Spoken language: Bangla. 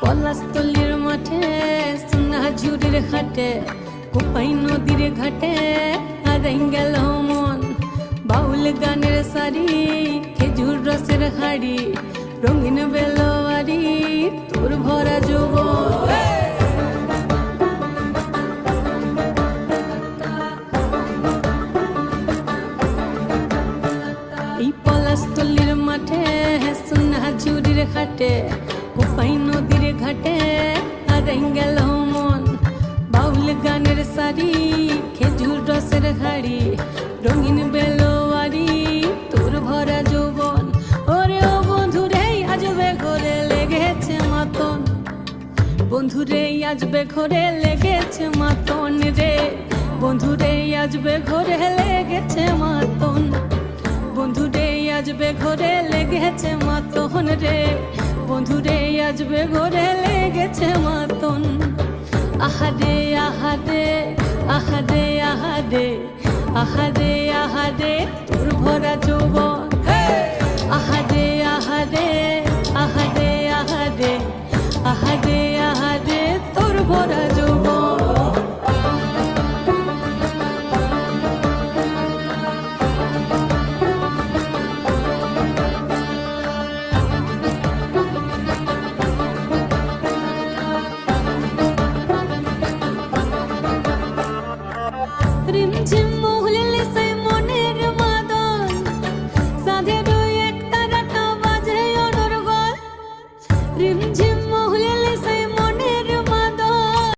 পলাশতলির মাঠে সোনাঝুরির ঘাটে কোপাই নদীর ঘাটে হারাই গেল মন বাউল গানের সারি খেজুর রসের হাড়ি রঙিন বেলোয়ারি তোর ভরা যৌবন এই পলাশতলির মাঠে সোনাঝুরির ঘাটে কোপাই নদীর ঘাটে হারাই গেল মন বাউল গানের সারি খেজুর রসের হাড়ি রঙিন বেলোয়ারি তোর ভরা যৌবন ওরে ও বন্ধুরে আজবে ঘরে লেগেছে মাতন বন্ধুরে আজবে ঘরে লেগেছে মাতন রে বন্ধুরে আজবে ঘরে লেগেছে মাতন বন্ধুরে আজবে ঘরে লেগেছে মাতন রে বন্ধুরে আজবে ঘরে লেগেছে মাতন আহারে আহারে আহারে আহারে আহারে আহারে তোর ভরা যৌবন আহারে আহারে আহারে আহারে আহারে আহারে তোর ভরা যৌবন রিমঝিম মহুলে সে মনের মাদন সাধের এক তারাটা বাজে অনর্গল রিমঝিম